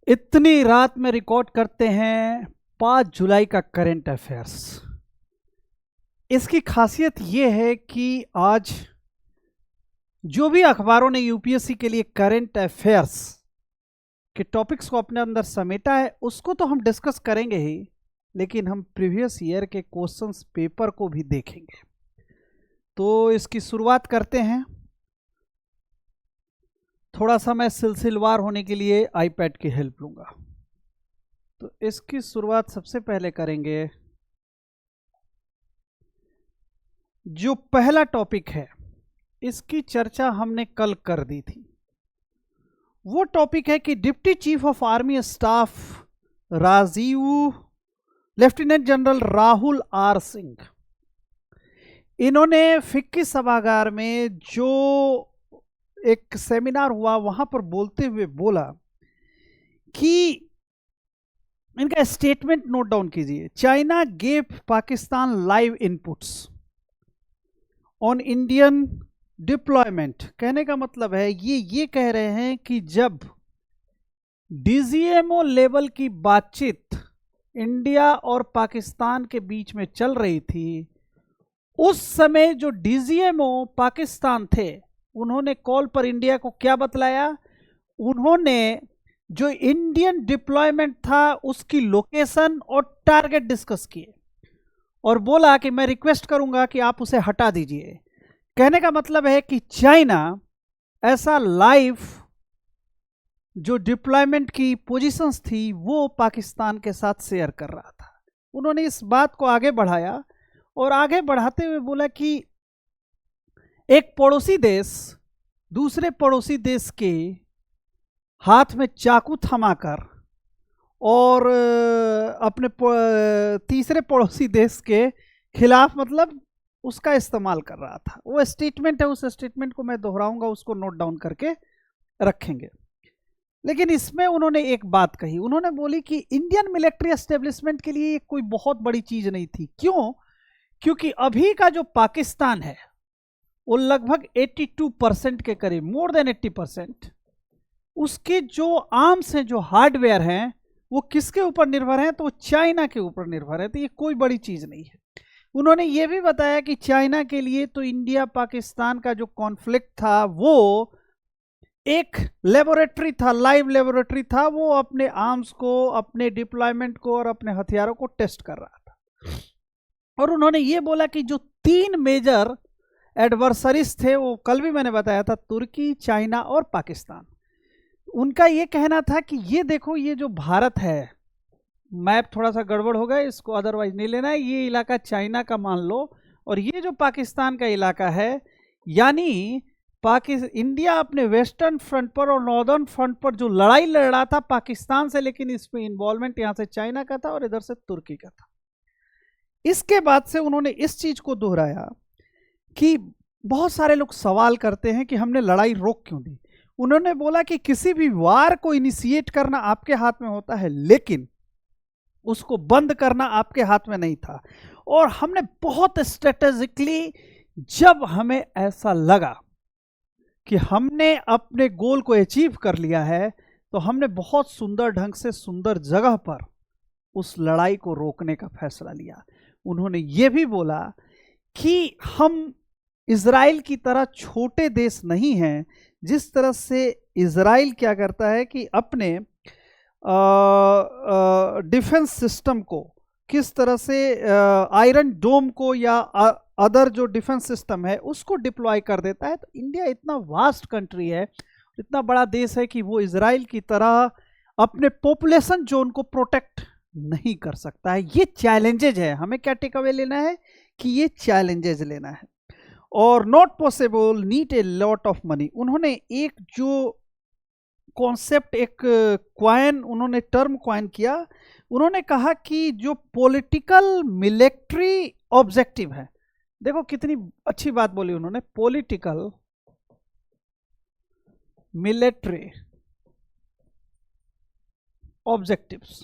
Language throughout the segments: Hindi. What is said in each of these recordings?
इतनी रात में रिकॉर्ड करते हैं 5 जुलाई का करंट अफेयर्स। इसकी खासियत यह है कि आज जो भी अखबारों ने यूपीएससी के लिए करंट अफेयर्स के टॉपिक्स को अपने अंदर समेटा है उसको तो हम डिस्कस करेंगे ही, लेकिन हम प्रीवियस ईयर के क्वेश्चंस पेपर को भी देखेंगे। तो इसकी शुरुआत करते हैं। थोड़ा सा मैं सिलसिलेवार होने के लिए आईपैड की हेल्प लूंगा। तो इसकी शुरुआत सबसे पहले करेंगे। जो पहला टॉपिक है इसकी चर्चा हमने कल कर दी थी। वो टॉपिक है कि deputy chief of army staff lieutenant general Rahul R Singh, इन्होंने फिक्की सभागार में जो एक सेमिनार हुआ वहां पर बोलते हुए बोला कि इनका स्टेटमेंट नोट डाउन कीजिए। China gave Pakistan live inputs on Indian deployment. कहने का मतलब है ये कह रहे हैं कि जब डीजीएमओ लेवल की बातचीत इंडिया और पाकिस्तान के बीच में चल रही थी, उस समय जो डीजीएमओ पाकिस्तान थे उन्होंने कॉल पर इंडिया को क्या बतलाया? उन्होंने जो इंडियन डिप्लॉयमेंट था उसकी लोकेशन और टारगेट डिस्कस किए और बोला कि मैं रिक्वेस्ट करूंगा कि आप उसे हटा दीजिए। कहने का मतलब है कि चाइना ऐसा लाइव जो डिप्लॉयमेंट की पोजीशंस थी वो पाकिस्तान के साथ शेयर कर रहा था। उन्होंने इस बात को आगे बढ़ाया और आगे बढ़ाते हुए बोला कि एक पड़ोसी देश दूसरे पड़ोसी देश के हाथ में चाकू थमाकर और अपने तीसरे पड़ोसी देश के खिलाफ मतलब उसका इस्तेमाल कर रहा था। वो स्टेटमेंट है, उस स्टेटमेंट को मैं दोहराऊंगा, उसको नोट डाउन करके रखेंगे। लेकिन इसमें उन्होंने एक बात कही, उन्होंने बोली कि इंडियन मिलिट्री एस्टेब्लिशमेंट के लिए कोई बहुत बड़ी चीज नहीं थी। क्यों? क्योंकि अभी का जो पाकिस्तान है वो लगभग 82% के करीब, मोर देन 80%, उसके जो आर्म्स हैं, जो हार्डवेयर हैं, वो किसके ऊपर निर्भर हैं? तो चाइना के ऊपर निर्भर है। तो ये कोई बड़ी चीज नहीं है। उन्होंने ये भी बताया कि चाइना के लिए तो इंडिया पाकिस्तान का जो कॉन्फ्लिक्ट था वो एक लेबोरेटरी था, लाइव लेबोरेटरी था। वो अपने आर्म्स को, अपने डिप्लॉयमेंट को और अपने हथियारों को टेस्ट कर रहा था। और उन्होंने ये बोला कि जो 3 मेजर एडवर्सरीज थे, वो कल भी मैंने बताया था, तुर्की, चाइना और पाकिस्तान। उनका ये कहना था कि ये देखो, ये जो भारत है, मैप थोड़ा सा गड़बड़ हो गया, इसको अदरवाइज नहीं लेना है, ये इलाका चाइना का मान लो और ये जो पाकिस्तान का इलाका है, यानी इंडिया अपने वेस्टर्न फ्रंट पर और नॉर्दर्न फ्रंट पर जो लड़ाई लड़ रहा था पाकिस्तान से, लेकिन इसमें इन्वॉल्वमेंट यहां से चाइना का था और इधर से तुर्की का था। इसके बाद से उन्होंने इस चीज को दोहराया कि बहुत सारे लोग सवाल करते हैं कि हमने लड़ाई रोक क्यों दी। उन्होंने बोला कि किसी भी वार को इनिशिएट करना आपके हाथ में होता है, लेकिन उसको बंद करना आपके हाथ में नहीं था। और हमने बहुत स्ट्रेटेजिकली, जब हमें ऐसा लगा कि हमने अपने गोल को अचीव कर लिया है, तो हमने बहुत सुंदर ढंग से, सुंदर जगह पर उस लड़ाई को रोकने का फैसला लिया। उन्होंने ये भी बोला कि हम इजराइल की तरह छोटे देश नहीं हैं। जिस तरह से इजराइल क्या करता है कि अपने डिफेंस सिस्टम को किस तरह से आयरन डोम को या अदर जो डिफेंस सिस्टम है उसको डिप्लॉय कर देता है, तो इंडिया इतना वास्ट कंट्री है, इतना बड़ा देश है कि वो इजराइल की तरह अपने पॉपुलेशन जोन को प्रोटेक्ट नहीं कर सकता है। ये चैलेंजेज है। हमें क्या टेक अवे लेना है कि ये चैलेंजेज लेना है। और not possible, need a lot of money. उन्होंने एक जो कॉन्सेप्ट, एक क्वाइन, उन्होंने टर्म क्वाइन किया। उन्होंने कहा कि जो पॉलिटिकल मिलिट्री ऑब्जेक्टिव है, देखो कितनी अच्छी बात बोली उन्होंने, पॉलिटिकल मिलिट्री ऑब्जेक्टिव्स,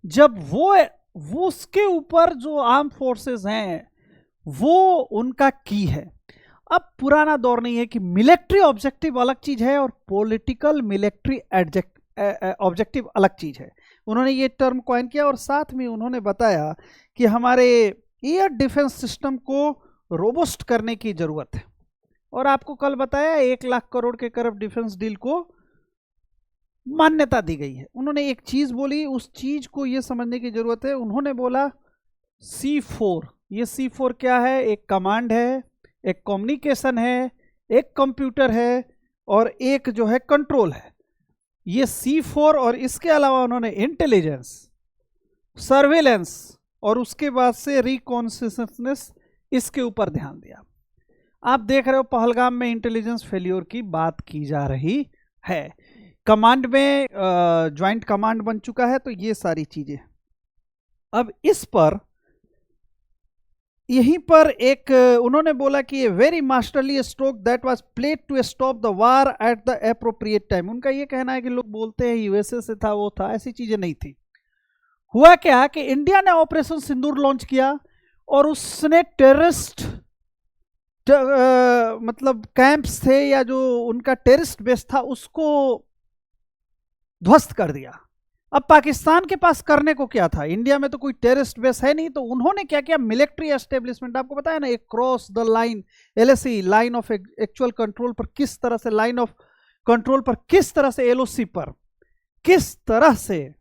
जब वो उसके ऊपर जो आर्म फोर्सेस हैं वो उनका की है। अब पुराना दौर नहीं है कि मिलिट्री ऑब्जेक्टिव अलग चीज है और पॉलिटिकल मिलिट्री ऑब्जेक्टिव अलग चीज है। उन्होंने ये टर्म कॉइन किया और साथ में उन्होंने बताया कि हमारे एयर डिफेंस सिस्टम को रोबस्ट करने की जरूरत है। और आपको कल बताया 1 लाख करोड़ के करप्ट डिफेंस डील को मान्यता दी गई है। उन्होंने एक चीज बोली, उस चीज को यह समझने की जरूरत है। उन्होंने बोला C4। ये C4 क्या है? एक कमांड है, एक कम्युनिकेशन है, एक कंप्यूटर है और एक जो है कंट्रोल है। ये C4 और इसके अलावा उन्होंने इंटेलिजेंस, सर्वेलेंस और उसके बाद से रिकॉन्सिसनेस, इसके ऊपर ध्यान दिया। आप देख रहे हो पहलगाम में इंटेलिजेंस फेल्योर की बात की जा रही है, कमांड में ज्वाइंट कमांड बन चुका है। तो ये सारी चीजें अब इस पर यहीं पर एक उन्होंने बोला कि ये very masterly stroke that was played to stop the war at the appropriate time. उनका ये कहना है कि लोग बोलते हैं यूएसए से था, वो था, ऐसी चीजें नहीं थी। हुआ क्या कि इंडिया ने ऑपरेशन सिंदूर लॉन्च किया और उसने टेररिस्ट मतलब कैंप्स थे या जो उनका टेररिस्ट बेस था उसको ध्वस्त कर दिया। अब पाकिस्तान के पास करने को क्या था? इंडिया में तो कोई टेररिस्ट बेस है नहीं, तो उन्होंने क्या किया? मिलिट्री एस्टेब्लिशमेंट, आपको पता है ना, एक cross the line LAC, line of actual control पर किस तरह से, लाइन ऑफ कंट्रोल पर किस तरह से, LOC पर किस तरह से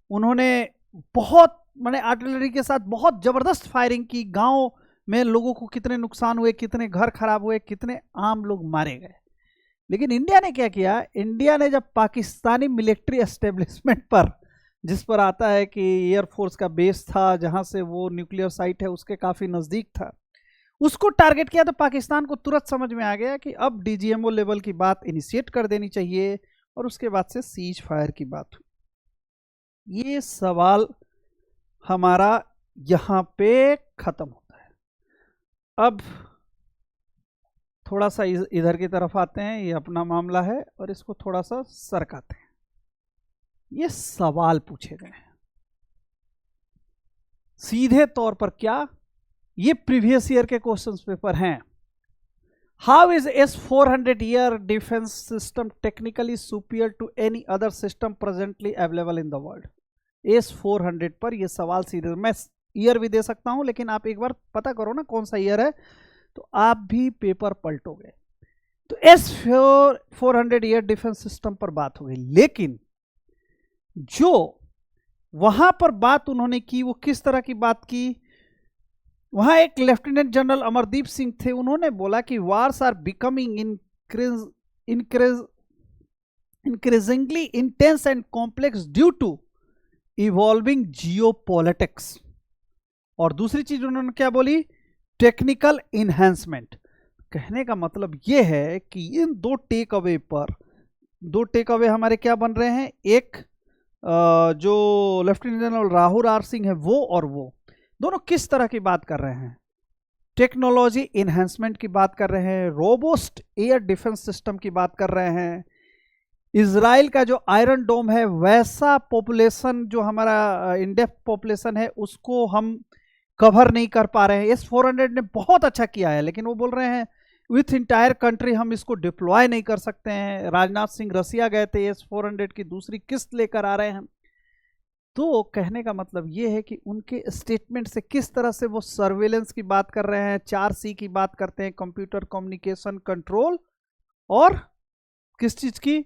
उन्होंने बहुत माने आर्टिलरी के साथ बहुत जबरदस्त फायरिंग की। गांव में लोगों को कितने नुकसान हुए, कितने घर खराब हुए, कितने आम लोग मारे गए। लेकिन इंडिया ने क्या किया? इंडिया ने जब पाकिस्तानी मिलिट्री एस्टेब्लिशमेंट पर, जिस पर आता है कि एयरफोर्स का बेस था, जहां से वो न्यूक्लियर साइट है उसके काफी नजदीक था, उसको टारगेट किया, तो पाकिस्तान को तुरंत समझ में आ गया कि अब DGMO लेवल की बात इनिशिएट कर देनी चाहिए और उसके बाद से सीज फायर की बात हुई। ये सवाल हमारा यहां पे खत्म होता है। अब थोड़ा सा इधर की तरफ आते हैं, ये अपना मामला है और इसको थोड़ा सा सरकाते हैं। ये सवाल पूछे गए हैं सीधे तौर पर, क्या ये प्रीवियस ईयर के क्वेश्चंस पेपर हैं। How is S-400 air defence system technically superior to any other system presently available in the world? S-400 पर ये सवाल सीधे, मैं ईयर भी दे सकता हूं लेकिन आप एक बार पता करो ना कौन सा ईयर है, तो आप भी पेपर पलटोगे। तो S-400 एयर डिफेंस सिस्टम पर बात हो गई, लेकिन जो वहां पर बात उन्होंने की वो किस तरह की बात की? वहां एक लेफ्टिनेंट जनरल अमरदीप सिंह थे, उन्होंने बोला कि wars are becoming increasingly intense and complex due to evolving geopolitics. और दूसरी चीज उन्होंने क्या बोली? Technical enhancement. कहने का मतलब यह है कि इन दो टेक अवे पर, दो टेक अवे हमारे क्या बन रहे हैं? एक जो lieutenant general Rahul R Singh है वो, और वो दोनों किस तरह की बात कर रहे हैं? टेक्नोलॉजी इन्हेंसमेंट की बात कर रहे हैं, रोबोस्ट एयर डिफेंस सिस्टम की बात कर रहे हैं। इजराइल का जो आयरन डोम है, वैसा पॉपुलेशन जो हमारा इंडेप्थ पॉपुलेशन है उसको हम कवर नहीं कर पा रहे हैं। S-400 ने बहुत अच्छा किया है, लेकिन वो बोल रहे हैं विथ इंटायर कंट्री हम इसको डिप्लॉय नहीं कर सकते हैं। राजनाथ सिंह रसिया गए थे, S-400 की दूसरी किस्त लेकर आ रहे हैं। तो कहने का मतलब ये है कि उनके स्टेटमेंट से किस तरह से वो सर्वेलेंस की बात कर रहे हैं, 4C की बात करते हैं, कंप्यूटर, कम्युनिकेशन, कंट्रोल और किस चीज की?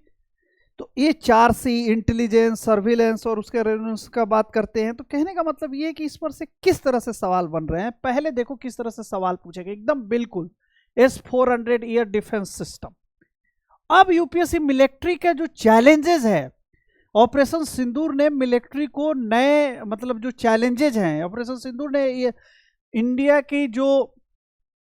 तो ये 4C इंटेलिजेंस, सर्विलेंस और उसके रेवेन्यूज का बात करते हैं। तो कहने का मतलब ये है कि इस पर से किस तरह से सवाल बन रहे हैं। पहले देखो किस तरह से सवाल पूछे गए, एकदम बिल्कुल S-400 एयर डिफेंस सिस्टम। अब यूपीएससी मिलिट्री के जो चैलेंजेस है, ऑपरेशन सिंदूर ने मिलिट्री को नए मतलब जो चैलेंजेस हैं, ऑपरेशन सिंदूर ने ये इंडिया की जो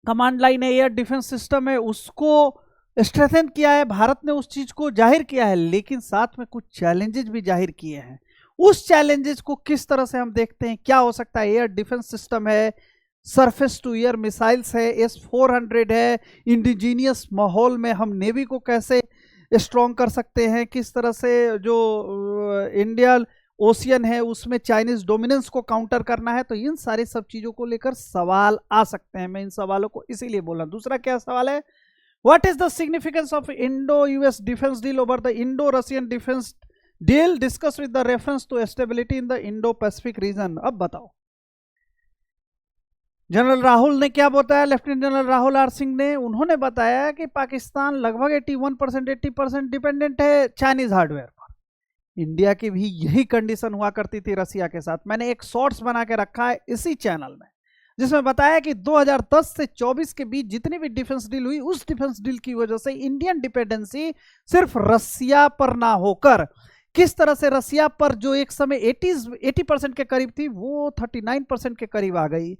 कमांड लाइन है, एयर डिफेंस सिस्टम है, उसको स्ट्रेंथन किया है, भारत ने उस चीज को जाहिर किया है, लेकिन साथ में कुछ चैलेंजेस भी जाहिर किए हैं। उस चैलेंजेस को किस तरह से हम देखते हैं, क्या हो सकता है? एयर डिफेंस सिस्टम है, सरफेस टू एयर मिसाइल्स है, S-400 है, इंडिजीनियस माहौल में हम नेवी को कैसे स्ट्रॉन्ग कर सकते हैं, किस तरह से जो इंडियन ओशियन है उसमें चाइनीज डोमिनेंस को काउंटर करना है। तो इन सारी सब चीजों को लेकर सवाल आ सकते हैं। मैं इन सवालों को इसीलिए बोल रहा हूं। दूसरा क्या सवाल है? What is the significance of Indo-US defense deal over the Indo-Russian defense deal discuss with the reference to stability in the Indo Pacific region. अब बताओ जनरल राहुल ने क्या बताया, lieutenant general Rahul R Singh ने, उन्होंने बताया कि पाकिस्तान लगभग 81% 80% डिपेंडेंट है चाइनीज हार्डवेयर पर। इंडिया की भी यही कंडीशन हुआ करती थी रसिया के साथ। मैंने एक शॉर्ट्स बना के रखा है इसी चैनल में, जिसमें बताया कि 2010 से 24 के बीच जितनी भी डिफेंस डील हुई, उस डिफेंस डील की वजह से इंडियन डिपेंडेंसी सिर्फ रसिया पर ना होकर किस तरह से रसिया पर जो एक समय 80% के करीब थी, वो 39% के करीब आ गई।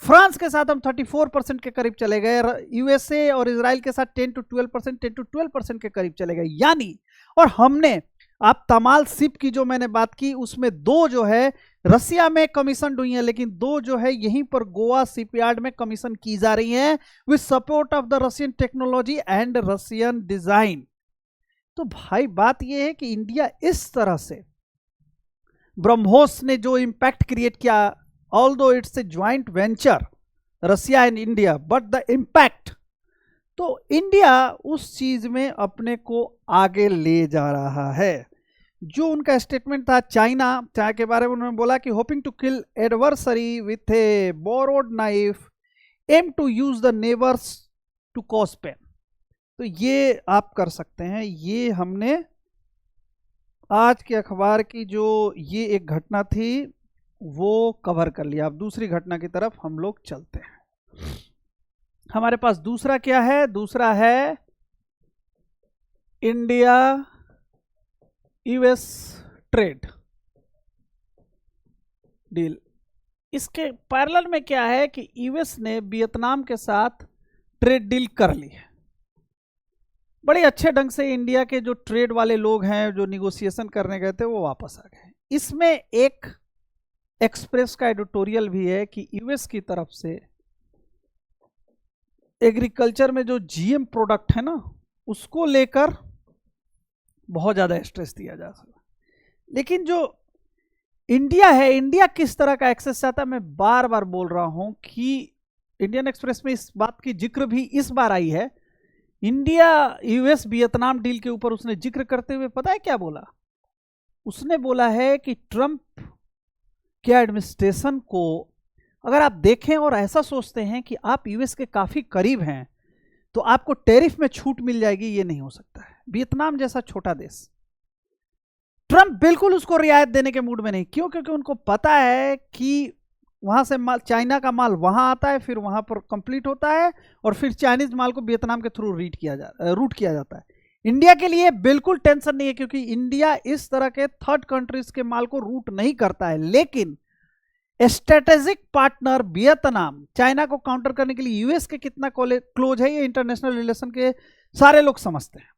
फ्रांस के साथ हम 34% के करीब चले गए, यूएसए और इजराइल के साथ 10 to 12% के करीब चले गए। यानी, और हमने, आप तमाल शिप की जो मैंने बात की उसमें 2 जो है रसिया में कमीशन हुई है, लेकिन 2 जो है यहीं पर गोवा शिपयार्ड में कमीशन की जा रही हैं with support of the Russian technology and Russian design. तो भाई बात यह है कि इंडिया इस तरह से ब्रह्मोस ने जो इंपैक्ट क्रिएट किया, although it's a joint venture Russia and India, but the impact, तो इंडिया उस चीज में अपने को आगे ले जा रहा है। जो उनका स्टेटमेंट था चाइना के बारे में, उन्होंने बोला कि hoping to kill adversary with a borrowed knife aim to use the neighbours to cause pain. तो ये आप कर सकते हैं। ये हमने आज के अखबार की जो ये एक घटना थी वो कवर कर लिया। अब दूसरी घटना की तरफ हम लोग चलते हैं। हमारे पास दूसरा क्या है, दूसरा है इंडिया यूएस ट्रेड डील। इसके पैरेलल में क्या है कि यूएस ने वियतनाम के साथ ट्रेड डील कर ली है। बड़े अच्छे ढंग से इंडिया के जो ट्रेड वाले लोग हैं, जो निगोशिएशन करने गए थे, वो वापस आ गए। इसमें एक एक्सप्रेस का एडिटोरियल भी है कि यूएस की तरफ से एग्रीकल्चर में जो जीएम प्रोडक्ट है ना, उसको लेकर बहुत ज़्यादा स्ट्रेस दिया जा सकता है। लेकिन जो इंडिया है, इंडिया किस तरह का एक्सेस चाहता है, मैं बार बार बोल रहा हूं कि इंडियन एक्सप्रेस में इस बात की जिक्र भी इस बार आई है। इंडिया यूएस वियतनाम डील के ऊपर उसने जिक्र करते हुए पता है क्या बोला? उसने बोला है कि ट्रंप के एडमिनिस्ट्रेशन को अगर आप देखें और ऐसा सोचते हैं कि आप यूएस के काफी करीब हैं तो आपको टैरिफ में छूट मिल जाएगी, ये नहीं हो सकता है। वियतनाम जैसा छोटा देश, ट्रंप बिल्कुल उसको रियायत देने के मूड में नहीं। क्यों? क्योंकि उनको पता है कि वहां से माल, चाइना का माल वहां आता है, फिर वहां पर कंप्लीट होता है और फिर चाइनीज माल को वियतनाम के थ्रू रूट किया जाता है। इंडिया के लिए बिल्कुल टेंशन नहीं है, क्योंकि इंडिया इस तरह के थर्ड कंट्रीज के माल को रूट नहीं करता है। लेकिन स्ट्रेटेजिक पार्टनर वियतनाम, चाइना को काउंटर करने के लिए यूएस के कितना क्लोज है, ये इंटरनेशनल रिलेशन के सारे लोग समझते हैं।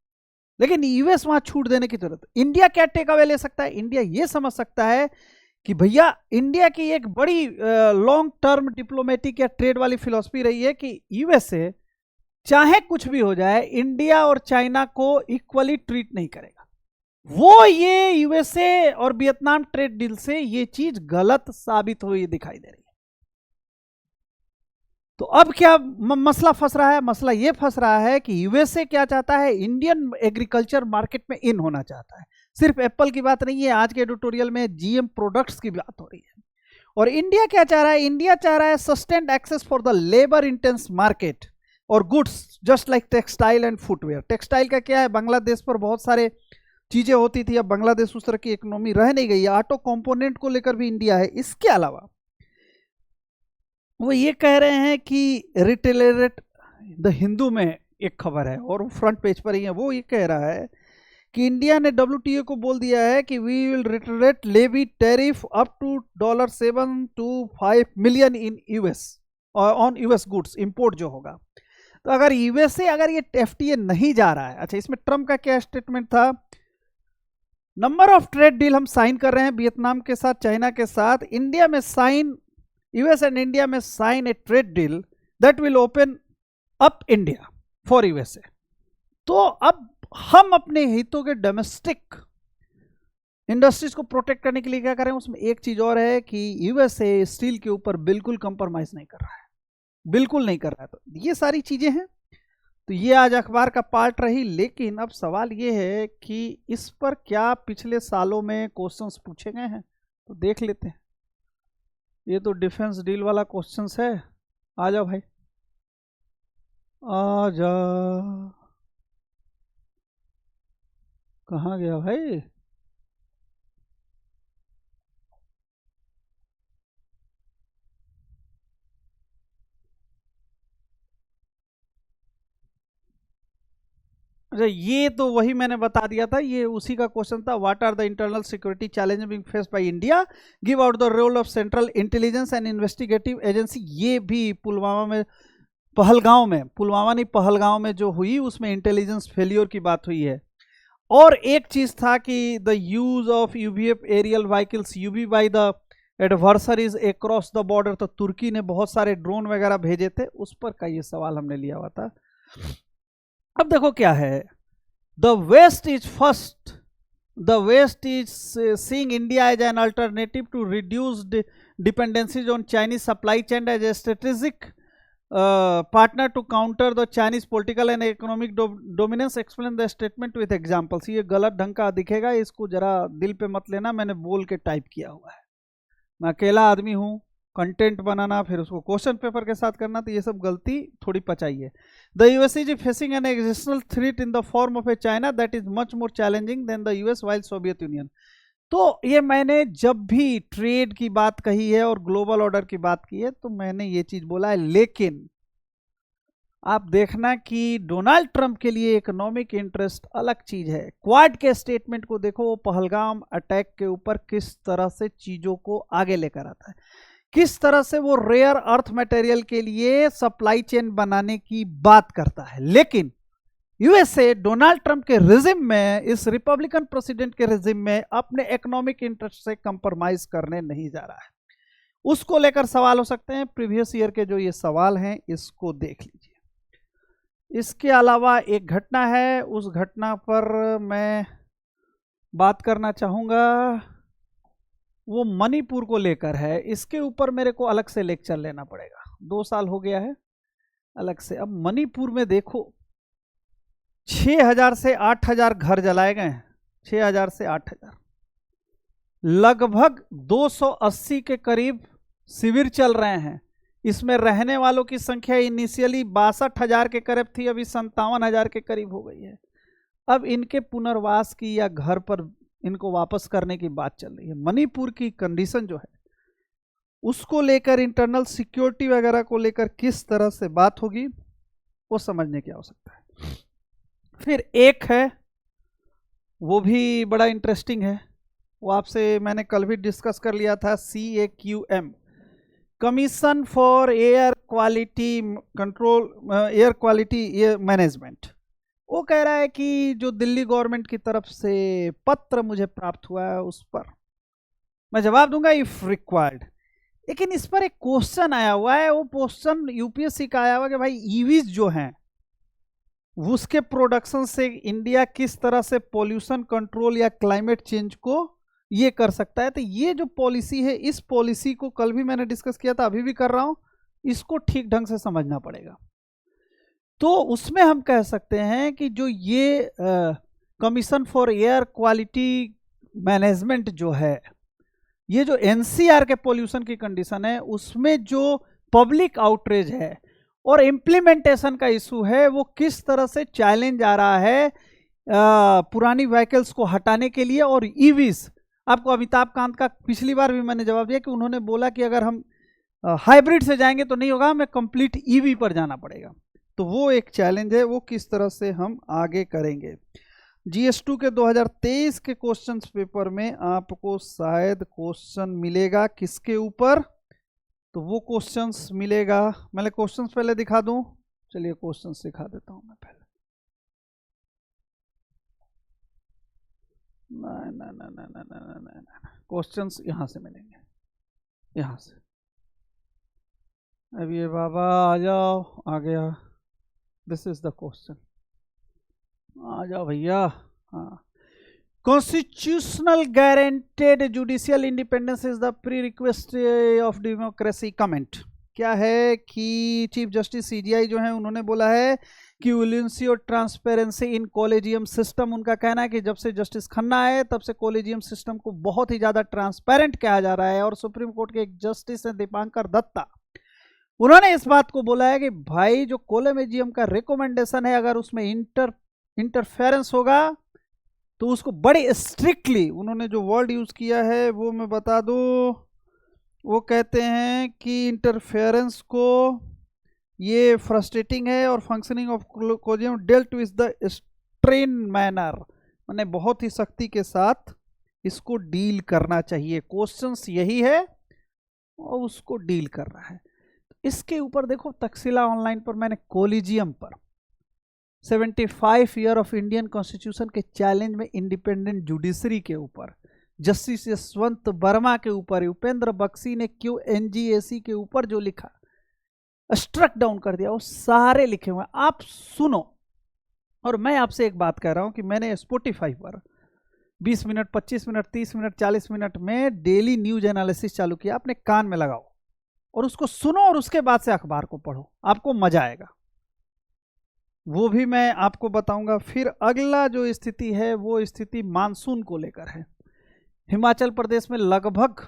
लेकिन यूएस वहां छूट देने की जरूरत, इंडिया क्या टेक अवे ले सकता है? इंडिया ये समझ सकता है कि भैया इंडिया की एक बड़ी लॉन्ग टर्म डिप्लोमेटिक या ट्रेड वाली फिलॉसफी रही है कि यूएसए चाहे कुछ भी हो जाए, इंडिया और चाइना को इक्वली ट्रीट नहीं करेगा। वो ये यूएसए और वियतनाम ट्रेड डील से ये चीज गलत साबित हुई दिखाई दे रही है। तो अब क्या मसला फंस रहा है? मसला ये फंस रहा है कि यूएसए क्या चाहता है, इंडियन एग्रीकल्चर मार्केट में इन होना चाहता है। सिर्फ एप्पल की बात नहीं है, आज के एडिटोरियल में जीएम प्रोडक्ट्स की बात हो रही है। और इंडिया क्या चाह रहा है? इंडिया चाह रहा है sustained access for the labour intense market और goods just like textile and footwear. Textile का क्या है, बांग्लादेश पर बहुत सारे चीजें होती थी, अब बांग्लादेश उस तरह की इकोनॉमी रह नहीं गई है। ऑटो कंपोनेंट को लेकर भी इंडिया है। इसके अलावा वो ये कह रहे हैं कि रिटेलरेट, द हिंदू में एक खबर है और फ्रंट पेज पर ही है, वो ये कह रहा है कि इंडिया ने डब्ल्यूटीओ को बोल दिया है कि we will reiterate levy tariff up to $7 to $5 million in US on US goods import जो होगा। तो अगर यूएसए अगर ये एफटीए नहीं जा रहा है, अच्छा इसमें ट्रम्प का क्या स्टेटमेंट था? नंबर ऑफ ट्रेड डील हम साइन कर रहे हैं वियतनाम के साथ, चाइना के साथ, इंडिया में साइन, यूएस एंड इंडिया में sign a trade deal that will open up India for USA. तो अब हम अपने हितों के डोमेस्टिक इंडस्ट्रीज को प्रोटेक्ट करने के लिए क्या करें? उसमें एक चीज और है कि यूएसए स्टील के ऊपर बिल्कुल कंप्रोमाइज नहीं कर रहा है, बिल्कुल नहीं कर रहा है। तो ये सारी चीजें हैं। तो ये आज अखबार का पार्ट रही, लेकिन अब सवाल ये है कि इस पर क्या पिछले सालों में क्वेश्चंस पूछे गए हैं, तो देख लेते हैं। ये तो डिफेंस डील वाला क्वेश्चंस है। आ जाओ भाई, आ जा। कहाँ गया भाई? अच्छा, ये तो वही मैंने बता दिया था, ये उसी का क्वेश्चन था। What are the internal security challenge being faced by India, give out the role of central intelligence and investigative agency. ये भी पुलवामा में, पहलगांव में, पुलवामा नहीं पहलगांव में जो हुई, उसमें इंटेलिजेंस फेलियर की बात हुई है। और एक चीज था कि the use of UAV aerial vehicles UAV by the adversaries across the border, तो तुर्की ने बहुत सारे ड्रोन वगैरह भेजे थे, उस पर का ये सवाल हमने लिया हुआ था। अब देखो क्या है, the west is first, the west is seeing India as an alternative to reduce dependencies on Chinese supply chain as a strategic partner to counter the Chinese political and economic dominance, explain the statement with examples. ये गलत ढंग का दिखेगा, इसको जरा दिल पे मत लेना, मैंने बोल के टाइप किया हुआ है। मैं अकेला आदमी हूँ, कंटेंट बनाना फिर उसको क्वेश्चन पेपर के साथ करना, तो ये सब गलती थोड़ी पचाइए। The US is facing an existential threat in the form of a China that is much more challenging than the US while Soviet Union. तो ये मैंने जब भी ट्रेड की बात कही है और ग्लोबल ऑर्डर की बात की है, तो मैंने ये चीज बोला है, लेकिन आप देखना कि डोनाल्ड ट्रंप के लिए इकोनॉमिक इंटरेस्ट अलग चीज है। क्वाड के स्टेटमेंट को देखो, वो पहलगाम अटैक के ऊपर किस तरह से चीजों को आगे लेकर आता है, किस तरह से वो रेयर अर्थ मटेरियल के लिए सप्लाई चेन बनाने की बात करता है। लेकिन यूएसए डोनाल्ड ट्रंप के रिजिम में, इस रिपब्लिकन प्रेसिडेंट के रिजिम में, अपने इकोनॉमिक इंटरेस्ट से कंप्रोमाइज करने नहीं जा रहा है। उसको लेकर सवाल हो सकते हैं। प्रीवियस ईयर के जो ये सवाल हैं, इसको देख लीजिए। इसके अलावा एक घटना है, उस घटना पर मैं बात करना चाहूंगा, वो मणिपुर को लेकर है। इसके ऊपर मेरे को अलग से लेक्चर लेना पड़ेगा, 2 साल हो गया है अलग से। अब मणिपुर में देखो, 6000 से 8000 घर जलाए गए हैं, 6000 से 8000, लगभग 280 के करीब शिविर चल रहे हैं। इसमें रहने वालों की संख्या इनिशियली 62,000 के करीब थी, अभी 57,000 के करीब हो गई है। अब इनके पुनर्वास की या घर पर इनको वापस करने की बात चल रही है। मणिपुर की कंडीशन जो है, उसको लेकर, इंटरनल सिक्योरिटी वगैरह को लेकर किस तरह से बात होगी, वो समझने की आवश्यकता है। फिर एक है, वो भी बड़ा इंटरेस्टिंग है, वो आपसे मैंने कल भी डिस्कस कर लिया था, CAQM, commission for air quality control, air quality management. वो कह रहा है कि जो दिल्ली गवर्नमेंट की तरफ से पत्र मुझे प्राप्त हुआ है, उस पर मैं जवाब दूंगा इफ रिक्वायर्ड। लेकिन इस पर एक क्वेश्चन आया हुआ है, वो क्वेश्चन यूपीएससी का आया हुआ कि भाई ईवीज जो हैं, उसके प्रोडक्शन से इंडिया किस तरह से पॉल्यूशन कंट्रोल या क्लाइमेट चेंज को ये कर सकता है। तो ये जो पॉलिसी है, इस पॉलिसी को कल भी मैंने डिस्कस किया था, अभी भी कर रहा हूं, इसको ठीक ढंग से समझना पड़ेगा। तो उसमें हम कह सकते हैं कि जो ये commission for air quality management जो है, ये जो एनसीआर के पॉल्यूशन की कंडीशन है, उसमें जो पब्लिक आउटरीच है और इम्प्लीमेंटेशन का इशू है, वो किस तरह से चैलेंज आ रहा है पुरानी व्हीकल्स को हटाने के लिए। और ईवीज, आपको अमिताभ कांत का पिछली बार भी मैंने जवाब दिया कि उन्होंने बोला कि अगर हम हाइब्रिड से जाएंगे तो नहीं होगा, हमें कंप्लीट ईवी पर जाना पड़ेगा। तो वो एक चैलेंज है, वो किस तरह से हम आगे करेंगे। GS2 के 2023 के क्वेश्चंस पेपर में आपको शायद क्वेश्चन मिलेगा किसके ऊपर, तो वो क्वेश्चंस मिलेगा, मैं क्वेश्चंस पहले दिखा दूं, चलिए क्वेश्चंस दिखा देता हूं मैं पहले। नहीं, क्वेश्चंस यहां से मिलेंगे, यहां से। अब ये बाबा आ जाओ, आ गया, दिस इज द क्वेश्चन, आ जाओ भैया। हाँ, constitutional guaranteed judicial independence is the pre request of democracy, comment. क्या है कि चीफ जस्टिस सीजीआई जो है उन्होंने बोला है कि विजिलेंसी और ट्रांसपेरेंसी इन कॉलेजियम सिस्टम, उनका कहना है कि जब से जस्टिस खन्ना आए तब से कॉलेजियम सिस्टम को बहुत ही ज्यादा ट्रांसपेरेंट कहा जा रहा है। और सुप्रीम कोर्ट के एक जस्टिस है दीपांकर दत्ता, उन्होंने इस बात को बोला है कि भाई जो कॉलेजियम का रिकमेंडेशन है अगर उसमें इंटरफेरेंस होगा तो उसको बड़ी स्ट्रिक्टली, उन्होंने जो वर्ड यूज किया है वो मैं बता दूं, वो कहते हैं कि इंटरफेरेंस को ये फ्रस्ट्रेटिंग है और functioning of collegium dealt with the strain manner, मैंने बहुत ही सख्ती के साथ इसको डील करना चाहिए। क्वेश्चंस यही है और उसको डील कर रहा है। इसके ऊपर देखो तक्षशिला ऑनलाइन पर मैंने कॉलेजियम पर 75 ईयर ऑफ इंडियन कॉन्स्टिट्यूशन के चैलेंज में इंडिपेंडेंट जुडिशरी के ऊपर, जस्टिस यशवंत वर्मा के ऊपर, उपेंद्र बख्शी ने क्यों एनजीएसी के ऊपर जो लिखा, स्ट्रक डाउन कर दिया, वो सारे लिखे हुए हैं, आप सुनो। और मैं आपसे एक बात कह रहा हूं कि मैंने स्पॉटिफाई पर 20 मिनट, 25 मिनट, 30 मिनट, 40 मिनट में डेली न्यूज एनालिसिस चालू किया, अपने कान में लगाओ और उसको सुनो और उसके बाद से अखबार को पढ़ो, आपको मजा आएगा। वो भी मैं आपको बताऊंगा। फिर अगला जो स्थिति है वो स्थिति मानसून को लेकर है। हिमाचल प्रदेश में लगभग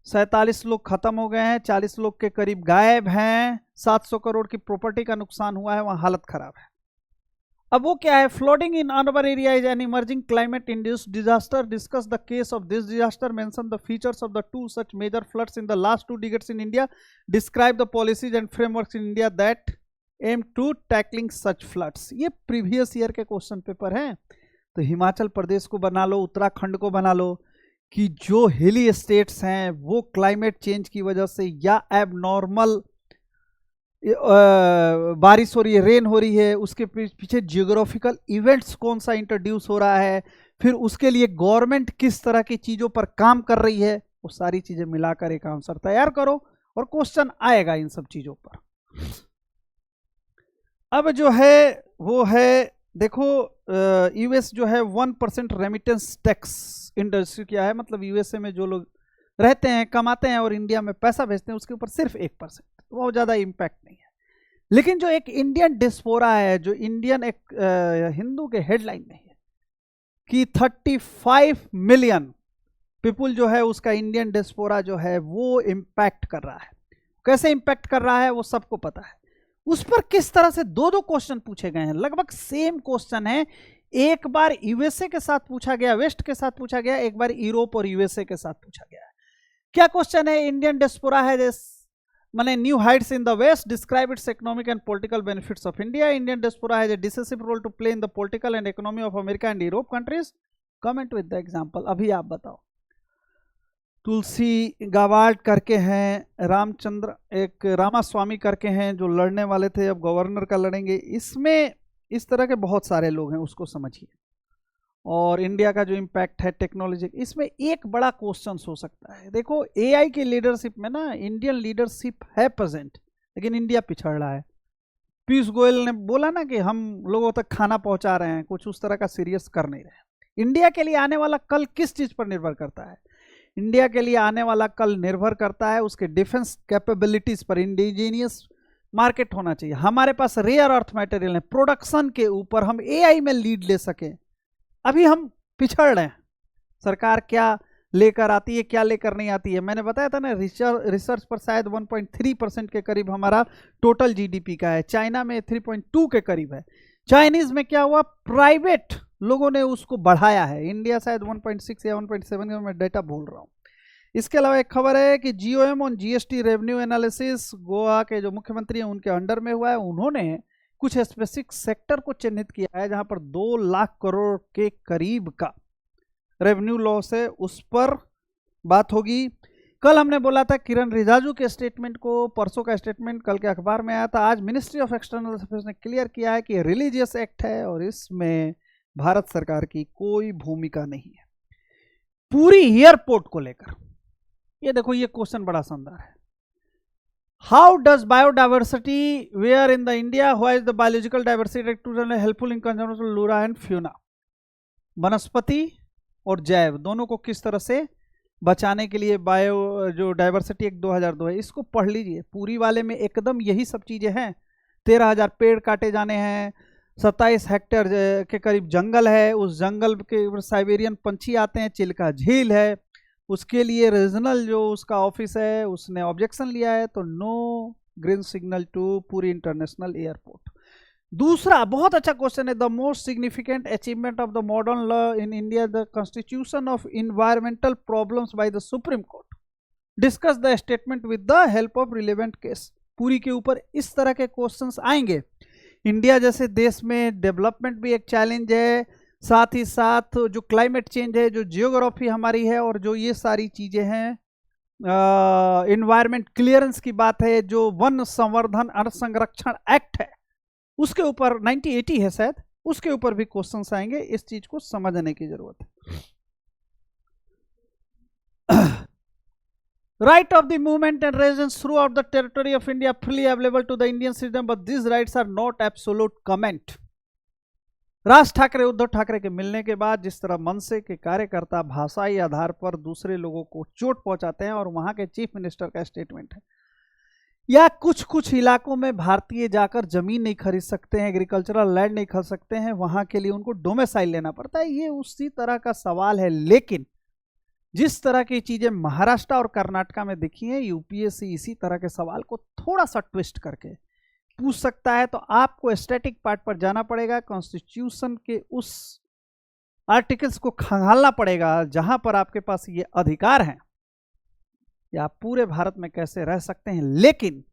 47 लोग खत्म हो गए हैं, 40 लोग के करीब गायब हैं, 700 करोड़ की प्रॉपर्टी का नुकसान हुआ है, वहां हालत खराब है। अब वो क्या है, flooding in urban area is an emerging climate induced disaster, discuss the case of this disaster, mention the features of the two such major floods in the last 2 decades in India, describe the policies and frameworks in India that aim to tackling such floods. ये प्रीवियस ईयर के क्वेश्चन पेपर हैं। तो हिमाचल प्रदेश को बना लो, उत्तराखंड को बना लो कि जो हिली स्टेट्स हैं वो क्लाइमेट चेंज की वजह से या एबनॉर्मल बारिश हो रही है, रेन हो रही है, उसके पीछे जियोग्राफिकल इवेंट्स कौन सा इंट्रोड्यूस हो रहा है, फिर उसके लिए गवर्नमेंट किस तरह की चीज़ों पर काम कर रही है, वो सारी चीज़ें मिलाकर एक आंसर तैयार करो और क्वेश्चन आएगा इन सब चीज़ों पर। अब जो है वो है, देखो यूएस जो है 1% रेमिटेंस टैक्स इंडस्ट्री क्या है, मतलब यूएसए में जो लोग रहते हैं, कमाते हैं और इंडिया में पैसा भेजते हैं, उसके ऊपर सिर्फ 1%, बहुत ज़्यादा इम्पैक्ट नहीं है। लेकिन जो एक इंडियन डिस्पोरा है, जो इंडियन एक हिंदू के हेडलाइन में है कि 35 मिलियन पीपुल जो है उसका इंडियन डिस्पोरा जो है वो इम्पैक्ट कर रहा है। कैसे इम्पैक्ट कर रहा है वो सबको पता है। उस पर किस तरह से 2-2 क्वेश्चन पूछे गए हैं, लगभग सेम क्वेश्चन है। एक बार यूएसए के साथ पूछा गया, वेस्ट के साथ पूछा गया, एक बार यूरोप और यूएसए के साथ पूछा गया। क्या क्वेश्चन है, इंडियन डिस्पोरा है माने new heights in the west, describe its economic and political benefits of India, Indian diaspora has a decisive role to play in the political and economy of America and Europe countries, comment with the example. अभी आप बताओ। तुलसी गावाड करके हैं, रामचंद्र एक रामास्वामी करके हैं जो लड़ने वाले थे, अब गवर्नर का लड़ेंगे। इसमें इस तरह के बहुत सारे लोग हैं, उसको समझिए। और इंडिया का जो इम्पैक्ट है टेक्नोलॉजी, इसमें एक बड़ा क्वेश्चन हो सकता है। देखो एआई की लीडरशिप में ना इंडियन लीडरशिप है प्रेजेंट, लेकिन इंडिया पिछड़ रहा है। पीयूष गोयल ने बोला ना कि हम लोगों तक खाना पहुंचा रहे हैं, कुछ उस तरह का सीरियस कर नहीं रहे। इंडिया के लिए आने वाला कल किस चीज़ पर निर्भर करता है, इंडिया के लिए आने वाला कल निर्भर करता है उसके डिफेंस कैपेबिलिटीज पर। इंडिजीनियस मार्केट होना चाहिए, हमारे पास रेयर अर्थ मटेरियल है, प्रोडक्शन के ऊपर हम एआई में लीड ले सकें। अभी हम पिछड़ रहे हैं। सरकार क्या लेकर आती है, क्या लेकर नहीं आती है। मैंने बताया था ना, रिसर्च पर शायद 1.3% के करीब हमारा टोटल जीडीपी का है, चाइना में 3.2 के करीब है। चाइनीज में क्या हुआ, प्राइवेट लोगों ने उसको बढ़ाया है। इंडिया शायद 1.6 या 1.7 का मैं डेटा भूल रहा हूँ। इसके अलावा एक खबर है कि GoM on GST revenue analysis, Goa के जो मुख्यमंत्री हैं उनके अंडर में हुआ है। उन्होंने कुछ स्पेसिफिक सेक्टर को चिन्हित किया है जहां पर 2 लाख करोड़ के करीब का रेवेन्यू लॉस है, उस पर बात होगी। कल हमने बोला था किरण रिजिजू के स्टेटमेंट को, परसों का स्टेटमेंट कल के अखबार में आया था। आज मिनिस्ट्री ऑफ एक्सटर्नल अफेयर्स ने क्लियर किया है कि रिलीजियस एक्ट है और इसमें भारत सरकार की कोई भूमिका नहीं है। पूरी एयरपोर्ट को लेकर ये देखो, ये क्वेश्चन बड़ा शानदार है। How does biodiversity vary in the India, why is the biological diversity helpful in conservation flora and fauna. वनस्पति और जैव दोनों को किस तरह से बचाने के लिए बायो जो डाइवर्सिटी एक्ट 2002 है, इसको पढ़ लीजिए। पूरी वाले में एकदम यही सब चीज़ें हैं। 13,000 पेड़ काटे जाने हैं, 27 हेक्टेयर के करीब जंगल है, उस जंगल के साइबेरियन पंछी आते हैं, चिल्का झील है, उसके लिए रीजनल जो उसका ऑफिस है उसने ऑब्जेक्शन लिया है, तो no green signal to Puri international airport. दूसरा बहुत अच्छा क्वेश्चन है, the most significant achievement of the modern law in India, the constitution of environmental problems by the supreme court, discuss the statement with the help of relevant case. Puri के ऊपर इस तरह के क्वेश्चंस आएंगे। इंडिया जैसे देश में डेवलपमेंट भी एक चैलेंज है, साथ ही साथ जो क्लाइमेट चेंज है, जो जियोग्राफी हमारी है, और जो ये सारी चीज़ें हैं, इन्वायरमेंट क्लियरेंस की बात है, जो वन संवर्धन और संरक्षण एक्ट है उसके ऊपर 1980 है शायद, उसके ऊपर भी क्वेश्चंस आएंगे। इस चीज को समझने की जरूरत है। Right of the movement and residence throughout the territory of India freely available to the Indian citizen, but these rights are not absolute comment. Raj Thackeray Uddhav Thackeray के मिलने के बाद जिस तरह मनसे के कार्यकर्ता भाषाई आधार पर दूसरे लोगों को चोट पहुंचाते हैं, और वहां के चीफ मिनिस्टर का स्टेटमेंट है, या कुछ कुछ इलाकों में भारतीय जाकर जमीन नहीं खरीद सकते हैं, एग्रीकल्चरल लैंड नहीं खरीद सकते हैं, वहां के लिए उनको डोमिसाइल लेना पड़ता है, ये उसी तरह का सवाल है। लेकिन जिस तरह की चीजें महाराष्ट्र और कर्नाटका में दिखी हैं, यूपीएससी इसी तरह के सवाल को थोड़ा सा ट्विस्ट करके पूछ सकता है। तो आपको स्टैटिक पार्ट पर जाना पड़ेगा, कॉन्स्टिट्यूशन के उस आर्टिकल्स को खंगालना पड़ेगा जहां पर आपके पास ये अधिकार हैं, या आप पूरे भारत में कैसे रह सकते हैं। लेकिन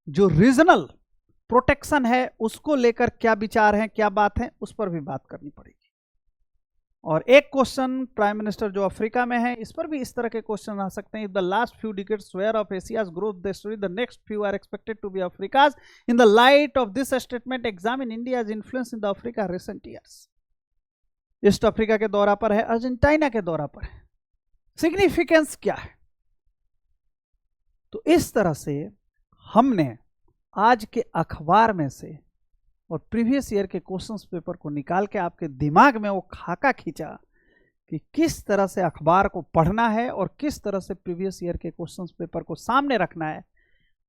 जो रीजनल प्रोटेक्शन है उसको लेकर क्या विचार हैं, क्या बात है, उस पर भी बात करनी पड़ेगी। और एक क्वेश्चन प्राइम मिनिस्टर जो अफ्रीका में है, इस पर भी इस तरह के क्वेश्चन आ सकते हैं। If the last few decades were of Asia's growth the story, the next few are expected to be Africa's. In the light of this statement examine India's influence in the Africa recent years. East Africa के दौरा पर है, अर्जेंटीना के दौरा पर है, सिग्निफिकेंस क्या है। तो इस तरह से हमने आज के अखबार में से और प्रीवियस ईयर के क्वेश्चंस पेपर को निकाल के आपके दिमाग में वो खाका खींचा कि किस तरह से अखबार को पढ़ना है और किस तरह से प्रीवियस ईयर के क्वेश्चंस पेपर को सामने रखना है।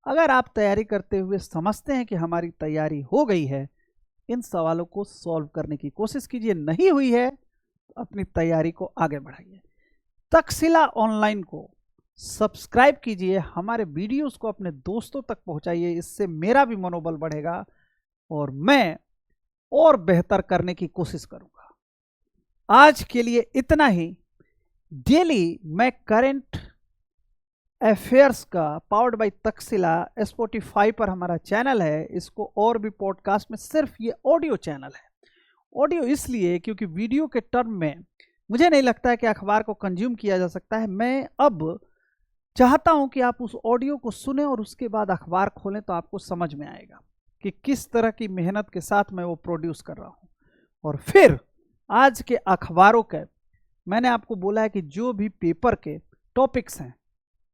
अगर आप तैयारी करते हुए समझते हैं कि हमारी तैयारी हो गई है, इन सवालों को सॉल्व करने की कोशिश कीजिए। नहीं हुई है तो अपनी तैयारी को आगे बढ़ाइए। तक्षशिला ऑनलाइन को सब्सक्राइब कीजिए, हमारे वीडियोस को अपने दोस्तों तक पहुंचाइए, इससे मेरा भी मनोबल बढ़ेगा और मैं और बेहतर करने की कोशिश करूंगा। आज के लिए इतना ही। डेली मैं करंट अफेयर्स का पावर्ड बाय तक्षशिला स्पॉटिफाई पर हमारा चैनल है, इसको और भी पॉडकास्ट में सिर्फ ये ऑडियो चैनल है। ऑडियो इसलिए क्योंकि वीडियो के टर्म में मुझे नहीं लगता है कि अखबार को कंज्यूम किया जा सकता है। मैं अब चाहता हूं कि आप उस ऑडियो को सुने और उसके बाद अखबार खोलें, तो आपको समझ में आएगा कि किस तरह की मेहनत के साथ मैं वो प्रोड्यूस कर रहा हूं। और फिर आज के अखबारों के मैंने आपको बोला है कि जो भी पेपर के टॉपिक्स हैं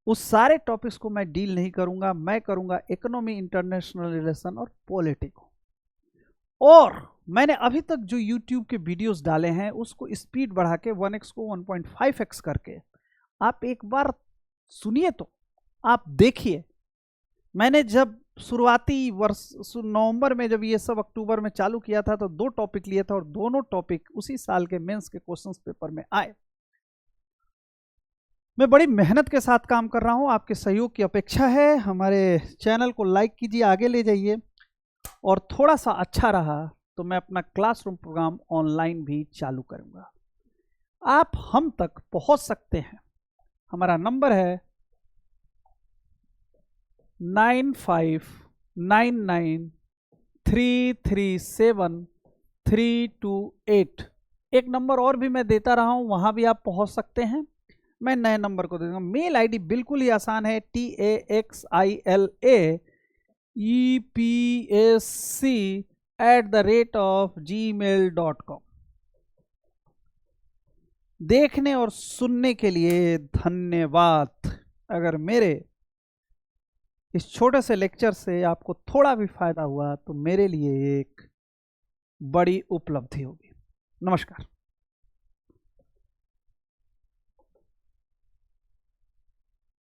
उस सारे टॉपिक्स को मैं डील नहीं करूंगा। मैं करूंगा इकोनॉमी, इंटरनेशनल रिलेशन और पॉलिटिक्स। और मैंने अभी तक जो यूट्यूब के वीडियोस डाले हैं उसको स्पीड बढ़ा के 1x को 1.5x करके आप एक बार सुनिए, तो आप देखिए। मैंने जब शुरुआती वर्ष नवंबर में, जब ये सब अक्टूबर में चालू किया था, तो 2 टॉपिक लिए था और दोनों टॉपिक उसी साल के मेंस के क्वेश्चंस पेपर में आए। मैं बड़ी मेहनत के साथ काम कर रहा हूं, आपके सहयोग की अपेक्षा है। हमारे चैनल को लाइक कीजिए, आगे ले जाइए। और थोड़ा सा अच्छा रहा तो मैं अपना क्लासरूम प्रोग्राम ऑनलाइन भी चालू करूंगा। आप हम तक पहुंच सकते हैं। हमारा नंबर है 9599337328। एक नंबर और भी मैं देता रहा हूं, वहां भी आप पहुंच सकते हैं। मैं नए नंबर को दे दूंगा। मेल आईडी बिल्कुल ही आसान है, taxilaepsc@gmail.com। देखने और सुनने के लिए धन्यवाद। अगर मेरे इस छोटे से लेक्चर से आपको थोड़ा भी फायदा हुआ तो मेरे लिए एक बड़ी उपलब्धि होगी। नमस्कार।